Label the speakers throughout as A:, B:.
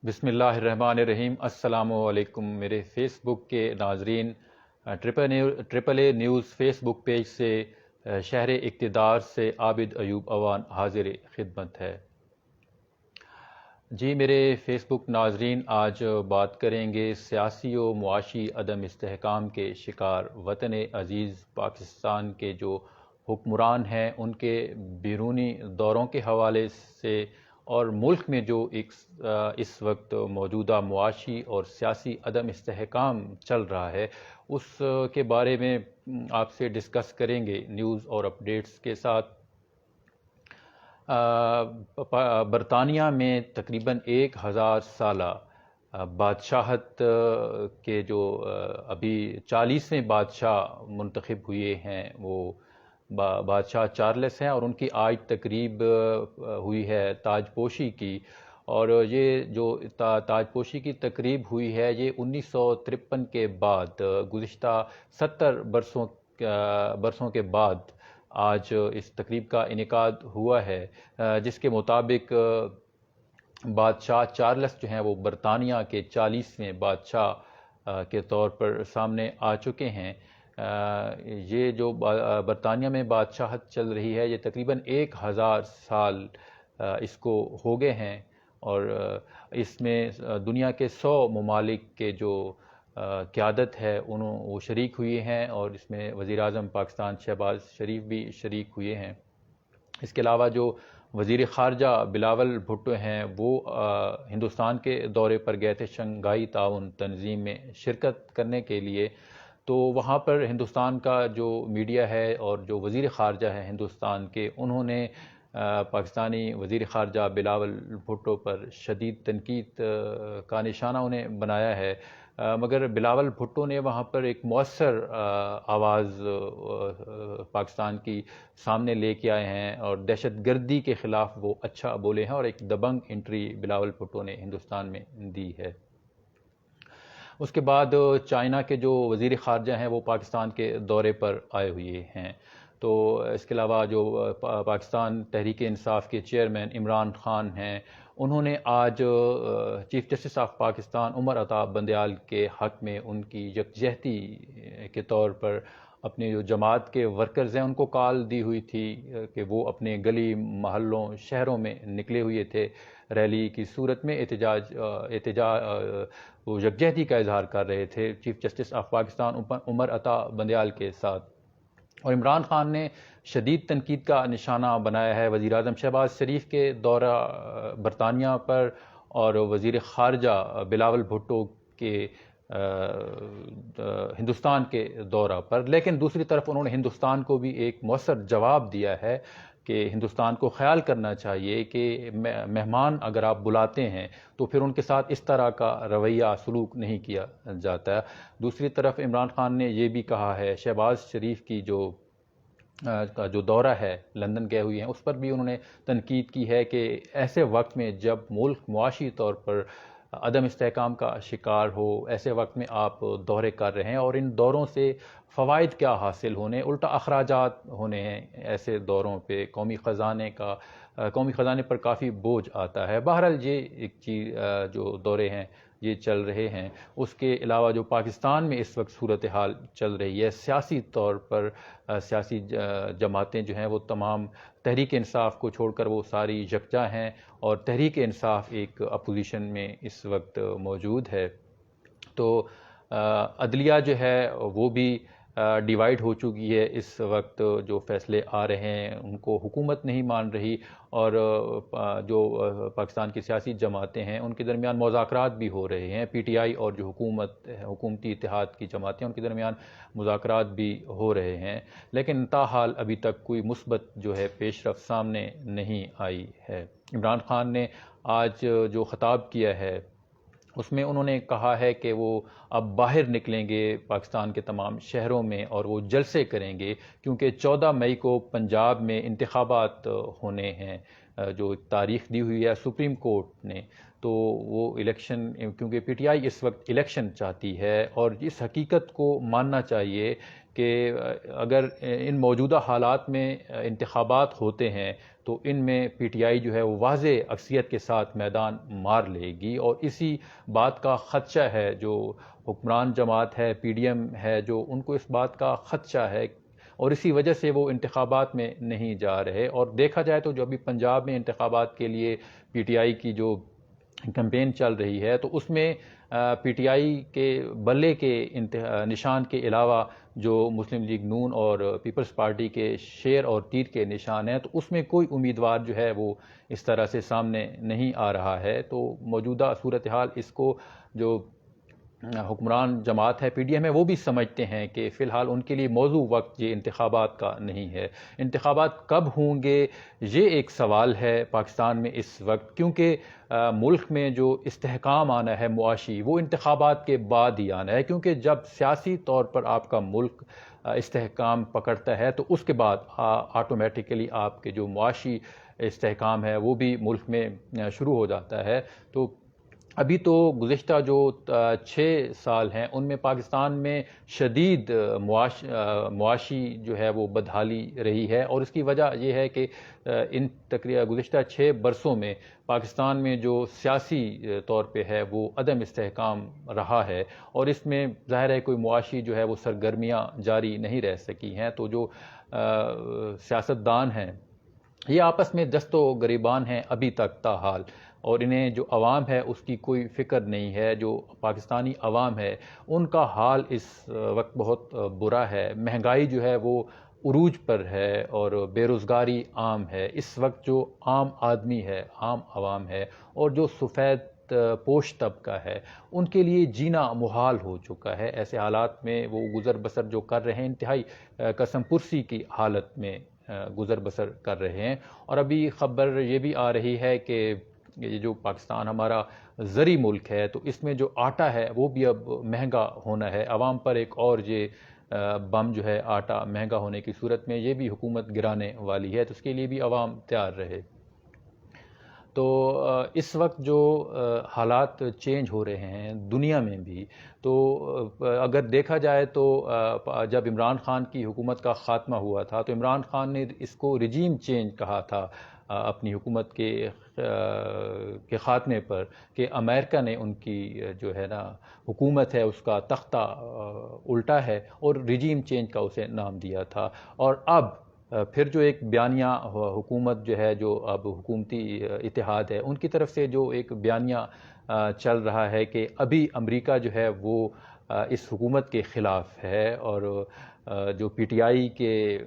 A: بسم اللہ الرحمن الرحیم۔ السلام علیکم میرے فیس بک کے ناظرین۔ Triple a news face book page سے شہر اقتدار سے عابد ایوب اوان حاضر خدمت ہے۔ جی میرے فیس بک ناظرین، آج بات کریں گے سیاسی و معاشی عدم استحکام کے شکار وطن عزیز پاکستان کے جو حکمران ہیں ان کے بیرونی دوروں کے حوالے سے، اور ملک میں جو اس وقت موجودہ معاشی اور سیاسی عدم استحکام چل رہا ہے اس کے بارے میں آپ سے ڈسکس کریں گے نیوز اور اپڈیٹس کے ساتھ۔ برطانیہ میں تقریباً 1000 سالہ بادشاہت کے جو ابھی 40ویں بادشاہ منتخب ہوئے ہیں وہ بادشاہ چارلس ہیں، اور ان کی آج تقریب ہوئی ہے تاج پوشی کی، اور یہ جو تاج پوشی کی تقریب ہوئی ہے یہ 1953 کے بعد گزشتہ 70 برسوں کے بعد آج اس تقریب کا انعقاد ہوا ہے، جس کے مطابق بادشاہ چارلس جو ہیں وہ برطانیہ کے 40ویں بادشاہ کے طور پر سامنے آ چکے ہیں۔ یہ جو برطانیہ میں بادشاہت چل رہی ہے یہ تقریباً 1000 سال اس کو ہو گئے ہیں، اور اس میں دنیا کے 100 ممالک کے جو قیادت ہے وہ شریک ہوئے ہیں، اور اس میں وزیر اعظم پاکستان شہباز شریف بھی شریک ہوئے ہیں۔ اس کے علاوہ جو وزیر خارجہ بلاول بھٹو ہیں وہ ہندوستان کے دورے پر گئے تھے شنگھائی تعاون تنظیم میں شرکت کرنے کے لیے، تو وہاں پر ہندوستان کا جو میڈیا ہے اور جو وزیر خارجہ ہے ہندوستان کے، انہوں نے پاکستانی وزیر خارجہ بلاول بھٹو پر شدید تنقید کا نشانہ انہیں بنایا ہے، مگر بلاول بھٹو نے وہاں پر ایک مؤثر آواز پاکستان کی سامنے لے کے آئے ہیں، اور دہشت گردی کے خلاف وہ اچھا بولے ہیں، اور ایک دبنگ انٹری بلاول بھٹو نے ہندوستان میں دی ہے۔ اس کے بعد چائنا کے جو وزیر خارجہ ہیں وہ پاکستان کے دورے پر آئے ہوئے ہیں، تو اس کے علاوہ جو پاکستان تحریک انصاف کے چیئرمین عمران خان ہیں، انہوں نے آج chief justice of Pakistan Umar Ata Bandial کے حق میں ان کی یکجہتی کے طور پر اپنے جو جماعت کے ورکرز ہیں ان کو کال دی ہوئی تھی کہ وہ اپنے گلی محلوں شہروں میں نکلے ہوئے تھے، ریلی کی صورت میں وہ یکجہتی کا اظہار کر رہے تھے chief justice of Pakistan Umar Ata Bandial کے ساتھ، اور عمران خان نے شدید تنقید کا نشانہ بنایا ہے وزیر اعظم شہباز شریف کے دورہ برطانیہ پر اور وزیر خارجہ بلاول بھٹو کے ہندوستان کے دورہ پر، لیکن دوسری طرف انہوں نے ہندوستان کو بھی ایک مؤثر جواب دیا ہے کہ ہندوستان کو خیال کرنا چاہیے کہ مہمان اگر آپ بلاتے ہیں تو پھر ان کے ساتھ اس طرح کا رویہ سلوک نہیں کیا جاتا۔ دوسری طرف عمران خان نے یہ بھی کہا ہے، شہباز شریف کی کا جو دورہ ہے لندن گئے ہوئے ہیں اس پر بھی انہوں نے تنقید کی ہے کہ ایسے وقت میں جب ملک معاشی طور پر عدم استحکام کا شکار ہو، ایسے وقت میں آپ دورے کر رہے ہیں، اور ان دوروں سے فوائد کیا حاصل ہونے، الٹا اخراجات ہونے ہیں ایسے دوروں پہ، قومی خزانے پر کافی بوجھ آتا ہے۔ بہرحال یہ ایک چیز جو دورے ہیں یہ چل رہے ہیں۔ اس کے علاوہ جو پاکستان میں اس وقت صورتحال چل رہی ہے سیاسی طور پر، سیاسی جماعتیں جو ہیں وہ تمام تحریک انصاف کو چھوڑ کر وہ ساری یکجا ہیں، اور تحریک انصاف ایک اپوزیشن میں اس وقت موجود ہے، تو عدلیہ جو ہے وہ بھی ڈیوائیڈ ہو چکی ہے اس وقت، جو فیصلے آ رہے ہیں ان کو حکومت نہیں مان رہی، اور جو پاکستان کی سیاسی جماعتیں ہیں ان کے درمیان مذاکرات بھی ہو رہے ہیں، پی ٹی آئی اور جو حکومتی اتحاد کی جماعتیں ان کے درمیان مذاکرات بھی ہو رہے ہیں، لیکن تاحال ابھی تک کوئی مثبت جو ہے پیش رفت سامنے نہیں آئی ہے۔ عمران خان نے آج جو خطاب کیا ہے اس میں انہوں نے کہا ہے کہ وہ اب باہر نکلیں گے پاکستان کے تمام شہروں میں اور وہ جلسے کریں گے، کیونکہ 14 مئی کو پنجاب میں انتخابات ہونے ہیں، جو تاریخ دی ہوئی ہے سپریم کورٹ نے، تو وہ الیکشن، کیونکہ پی ٹی آئی اس وقت الیکشن چاہتی ہے، اور اس حقیقت کو ماننا چاہیے کہ اگر ان موجودہ حالات میں انتخابات ہوتے ہیں تو ان میں پی ٹی آئی جو ہے وہ واضح اکثریت کے ساتھ میدان مار لے گی، اور اسی بات کا خدشہ ہے جو حکمران جماعت ہے، پی ڈی ایم ہے، جو ان کو اس بات کا خدشہ ہے، اور اسی وجہ سے وہ انتخابات میں نہیں جا رہے۔ اور دیکھا جائے تو جو ابھی پنجاب میں انتخابات کے لیے پی ٹی آئی کی جو کیمپین چل رہی ہے، تو اس میں پی ٹی آئی کے بلے کے نشان کے علاوہ جو مسلم لیگ نون اور پیپلز پارٹی کے شیر اور تیر کے نشان ہیں، تو اس میں کوئی امیدوار جو ہے وہ اس طرح سے سامنے نہیں آ رہا ہے۔ تو موجودہ صورتحال اس کو جو حکمران جماعت ہے، پی ڈی ایم ہے، وہ بھی سمجھتے ہیں کہ فی الحال ان کے لیے موزوں وقت یہ انتخابات کا نہیں ہے۔ انتخابات کب ہوں گے یہ ایک سوال ہے پاکستان میں اس وقت، کیونکہ ملک میں جو استحکام آنا ہے معاشی، وہ انتخابات کے بعد ہی آنا ہے، کیونکہ جب سیاسی طور پر آپ کا ملک استحکام پکڑتا ہے تو اس کے بعد آٹومیٹیکلی آپ کے جو معاشی استحکام ہے وہ بھی ملک میں شروع ہو جاتا ہے۔ تو ابھی تو گزشتہ جو 6 سال ہیں ان میں پاکستان میں شدید معاشی جو ہے وہ بدحالی رہی ہے، اور اس کی وجہ یہ ہے کہ ان گزشتہ 6 برسوں میں پاکستان میں جو سیاسی طور پہ ہے وہ عدم استحکام رہا ہے، اور اس میں ظاہر ہے کوئی معاشی جو ہے وہ سرگرمیاں جاری نہیں رہ سکی ہیں۔ تو جو سیاستدان ہیں یہ آپس میں دست و گریبان ہیں ابھی تک تاحال، اور انہیں جو عوام ہے اس کی کوئی فکر نہیں ہے۔ جو پاکستانی عوام ہے ان کا حال اس وقت بہت برا ہے، مہنگائی جو ہے وہ عروج پر ہے، اور بے روزگاری عام ہے۔ اس وقت جو عام آدمی ہے، عام عوام ہے، اور جو سفید پوش طبقہ ہے، ان کے لیے جینا محال ہو چکا ہے۔ ایسے حالات میں وہ گزر بسر جو کر رہے ہیں انتہائی قسم پرسی کی حالت میں گزر بسر کر رہے ہیں۔ اور ابھی خبر یہ بھی آ رہی ہے کہ یہ جو پاکستان ہمارا زرعی ملک ہے، تو اس میں جو آٹا ہے وہ بھی اب مہنگا ہونا ہے۔ عوام پر ایک اور یہ بم جو ہے آٹا مہنگا ہونے کی صورت میں یہ بھی حکومت گرانے والی ہے، تو اس کے لیے بھی عوام تیار رہے۔ تو اس وقت جو حالات چینج ہو رہے ہیں دنیا میں بھی، تو اگر دیکھا جائے تو جب عمران خان کی حکومت کا خاتمہ ہوا تھا تو عمران خان نے اس کو رجیم چینج کہا تھا اپنی حکومت کے خاتمے پر، کہ امریکہ نے ان کی جو ہے نا حکومت ہے اس کا تختہ الٹا ہے، اور رجیم چینج کا اسے نام دیا تھا۔ اور اب پھر جو ایک بیانیہ حکومت جو ہے، جو اب حکومتی اتحاد ہے، ان کی طرف سے جو ایک بیانیہ چل رہا ہے کہ ابھی امریکہ جو ہے وہ اس حکومت کے خلاف ہے، اور جو پی ٹی آئی کے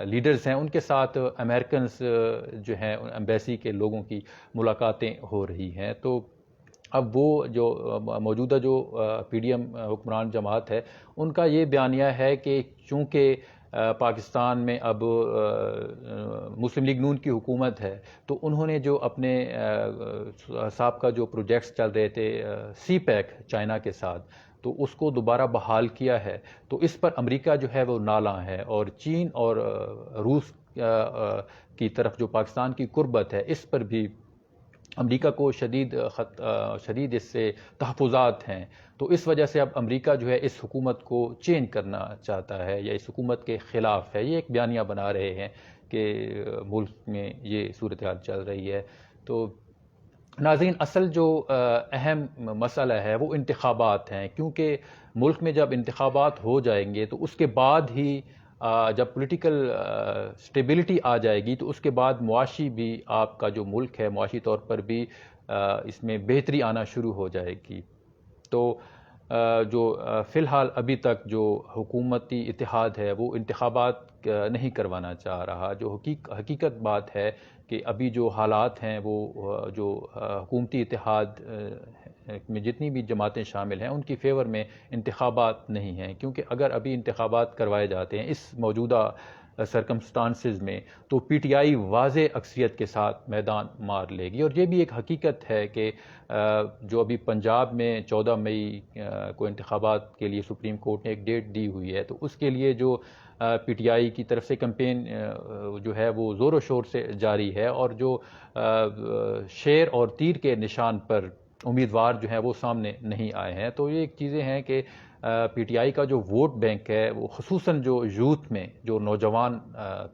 A: لیڈرز ہیں ان کے ساتھ امریکنز جو ہیں ایمبیسی کے لوگوں کی ملاقاتیں ہو رہی ہیں۔ تو اب وہ جو موجودہ جو پی ڈی ایم حکمران جماعت ہے ان کا یہ بیانیہ ہے کہ چونکہ پاکستان میں اب مسلم لیگ نون کی حکومت ہے، تو انہوں نے جو اپنے سابقہ جو پروجیکٹس چل رہے تھے سی پیک چائنا کے ساتھ، تو اس کو دوبارہ بحال کیا ہے۔ تو اس پر امریکہ جو ہے وہ نالاں ہے، اور چین اور روس کی طرف جو پاکستان کی قربت ہے اس پر بھی امریکہ کو شدید اس سے تحفظات ہیں۔ تو اس وجہ سے اب امریکہ جو ہے اس حکومت کو چینج کرنا چاہتا ہے، یا اس حکومت کے خلاف ہے۔ یہ ایک بیانیہ بنا رہے ہیں کہ ملک میں یہ صورتحال چل رہی ہے۔ تو ناظرین، اصل جو اہم مسئلہ ہے وہ انتخابات ہیں، کیونکہ ملک میں جب انتخابات ہو جائیں گے تو اس کے بعد ہی جب پولیٹیکل سٹیبلٹی آ جائے گی تو اس کے بعد معاشی بھی آپ کا جو ملک ہے معاشی طور پر بھی اس میں بہتری آنا شروع ہو جائے گی۔ تو جو فی الحال ابھی تک جو حکومتی اتحاد ہے وہ انتخابات نہیں کروانا چاہ رہا۔ جو حقیقت بات ہے کہ ابھی جو حالات ہیں وہ جو حکومتی اتحاد میں جتنی بھی جماعتیں شامل ہیں ان کی فیور میں انتخابات نہیں ہیں، کیونکہ اگر ابھی انتخابات کروائے جاتے ہیں اس موجودہ سرکمسٹانسز میں تو پی ٹی آئی واضح اکثریت کے ساتھ میدان مار لے گی۔ اور یہ بھی ایک حقیقت ہے کہ جو ابھی پنجاب میں 14 مئی کو انتخابات کے لیے سپریم کورٹ نے ایک ڈیٹ دی ہوئی ہے، تو اس کے لیے جو پی ٹی آئی کی طرف سے کیمپین جو ہے وہ زور و شور سے جاری ہے، اور جو شیر اور تیر کے نشان پر امیدوار جو ہیں وہ سامنے نہیں آئے ہیں۔ تو یہ ایک چیزیں ہیں کہ پی ٹی آئی کا جو ووٹ بینک ہے وہ خصوصاً جو یوتھ میں جو نوجوان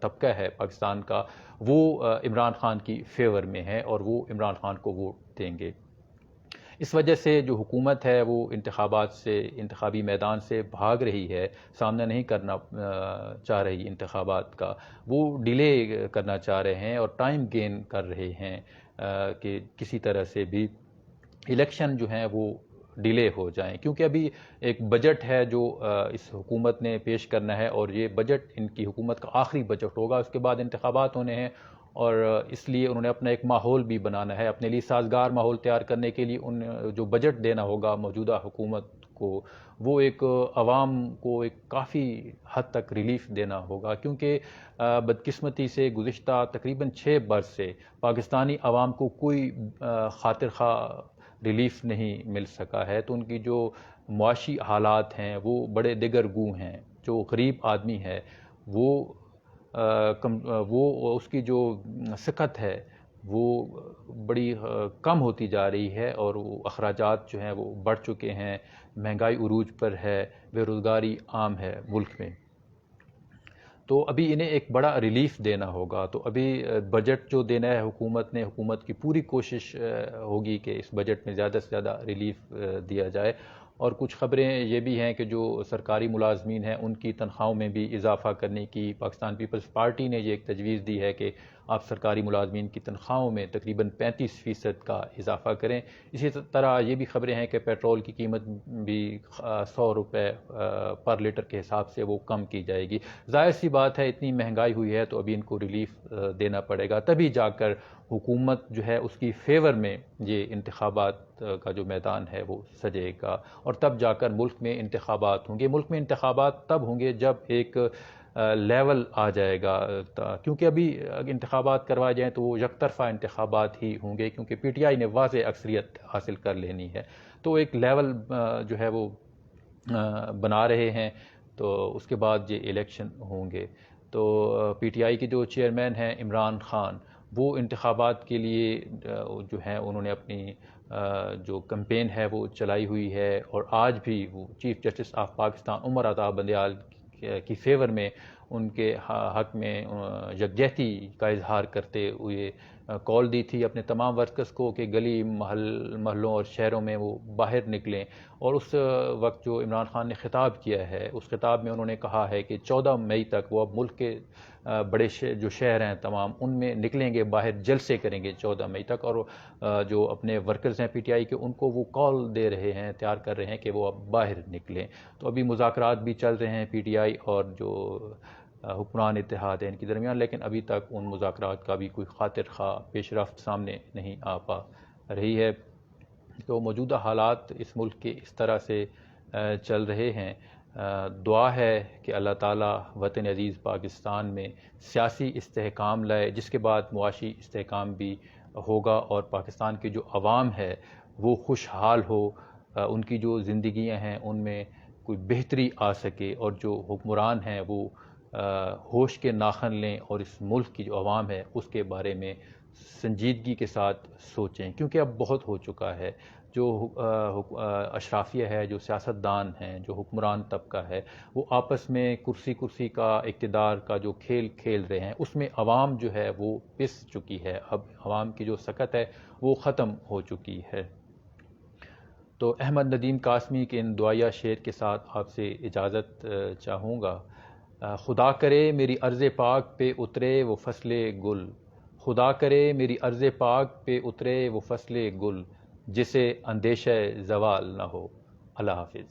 A: طبقہ ہے پاکستان کا، وہ عمران خان کی فیور میں ہے اور وہ عمران خان کو ووٹ دیں گے۔ اس وجہ سے جو حکومت ہے وہ انتخابی میدان سے بھاگ رہی ہے، سامنا نہیں کرنا چاہ رہی انتخابات کا، وہ ڈیلے کرنا چاہ رہے ہیں اور ٹائم گین کر رہے ہیں کہ کسی طرح سے بھی الیکشن جو ہیں وہ ڈیلے ہو جائیں، کیونکہ ابھی ایک بجٹ ہے جو اس حکومت نے پیش کرنا ہے اور یہ بجٹ ان کی حکومت کا آخری بجٹ ہوگا، اس کے بعد انتخابات ہونے ہیں، اور اس لیے انہوں نے اپنا ایک ماحول بھی بنانا ہے، اپنے لیے سازگار ماحول تیار کرنے کے لیے ان جو بجٹ دینا ہوگا موجودہ حکومت کو، وہ ایک عوام کو ایک کافی حد تک ریلیف دینا ہوگا، کیونکہ بدقسمتی سے گزشتہ تقریباً 6 برس سے پاکستانی عوام کو کوئی خاطر خواہ ریلیف نہیں مل سکا ہے، تو ان کی جو معاشی حالات ہیں وہ بڑے دگرگوں ہیں۔ جو غریب آدمی ہے وہ اس کی جو سکت ہے وہ بڑی کم ہوتی جا رہی ہے، اور وہ اخراجات جو ہیں وہ بڑھ چکے ہیں، مہنگائی عروج پر ہے، بے روزگاری عام ہے ملک میں، تو ابھی انہیں ایک بڑا ریلیف دینا ہوگا۔ تو ابھی بجٹ جو دینا ہے حکومت کی پوری کوشش ہوگی کہ اس بجٹ میں زیادہ سے زیادہ ریلیف دیا جائے، اور کچھ خبریں یہ بھی ہیں کہ جو سرکاری ملازمین ہیں ان کی تنخواہوں میں بھی اضافہ کرنے کی پاکستان پیپلز پارٹی نے یہ ایک تجویز دی ہے کہ آپ سرکاری ملازمین کی تنخواہوں میں تقریباً 35% کا اضافہ کریں۔ اسی طرح یہ بھی خبریں ہیں کہ پیٹرول کی قیمت بھی 100 روپے پر لیٹر کے حساب سے وہ کم کی جائے گی۔ ظاہر سی بات ہے اتنی مہنگائی ہوئی ہے تو ابھی ان کو ریلیف دینا پڑے گا، تبھی جا کر حکومت جو ہے اس کی فیور میں یہ انتخابات کا جو میدان ہے وہ سجے گا، اور تب جا کر ملک میں انتخابات ہوں گے۔ ملک میں انتخابات تب ہوں گے جب ایک لیول آ جائے گا، کیونکہ ابھی انتخابات کروائے جائیں تو وہ یک طرفہ انتخابات ہی ہوں گے، کیونکہ پی ٹی آئی نے واضح اکثریت حاصل کر لینی ہے، تو ایک لیول جو ہے وہ بنا رہے ہیں، تو اس کے بعد یہ الیکشن ہوں گے۔ تو پی ٹی آئی کے جو چیئرمین ہیں عمران خان، وہ انتخابات کے لیے جو ہیں انہوں نے اپنی جو کمپین ہے وہ چلائی ہوئی ہے، اور آج بھی وہ chief justice of Pakistan Umar Ata Bandial کی فیور میں ان کے حق میں یکجہتی کا اظہار کرتے ہوئے کال دی تھی اپنے تمام ورکرز کو کہ گلی محلوں اور شہروں میں وہ باہر نکلیں، اور اس وقت جو عمران خان نے خطاب کیا ہے اس خطاب میں انہوں نے کہا ہے کہ 14 مئی تک وہ اب ملک کے بڑے جو شہر ہیں تمام ان میں نکلیں گے باہر، جلسے کریں گے 14 مئی تک، اور جو اپنے ورکرز ہیں پی ٹی آئی کے ان کو وہ کال دے رہے ہیں، تیار کر رہے ہیں کہ وہ اب باہر نکلیں۔ تو ابھی مذاکرات بھی چل رہے ہیں پی ٹی آئی اور جو حکمران اتحاد ہے ان کے درمیان، لیکن ابھی تک ان مذاکرات کا بھی کوئی خاطر خواہ پیش رفت سامنے نہیں آ پا رہی ہے۔ تو موجودہ حالات اس ملک کے اس طرح سے چل رہے ہیں۔ دعا ہے کہ اللہ تعالیٰ وطن عزیز پاکستان میں سیاسی استحکام لائے، جس کے بعد معاشی استحکام بھی ہوگا، اور پاکستان کی جو عوام ہے وہ خوشحال ہو، ان کی جو زندگیاں ہیں ان میں کوئی بہتری آ سکے، اور جو حکمران ہیں وہ ہوش کے ناخن لیں اور اس ملک کی جو عوام ہے اس کے بارے میں سنجیدگی کے ساتھ سوچیں، کیونکہ اب بہت ہو چکا ہے۔ جو اشرافیہ ہے، جو سیاستدان ہیں، جو حکمران طبقہ ہے، وہ آپس میں کرسی کا اقتدار کا جو کھیل کھیل رہے ہیں، اس میں عوام جو ہے وہ پس چکی ہے، اب عوام کی جو سکت ہے وہ ختم ہو چکی ہے۔ تو احمد ندیم قاسمی کے ان دعائیہ شعر کے ساتھ آپ سے اجازت چاہوں گا۔ خدا کرے میری عرض پاک پہ اترے وہ فصل گل، خدا کرے میری عرض پاک پہ اترے وہ فصل گل، جسے اندیشہ زوال نہ ہو۔ اللہ حافظ۔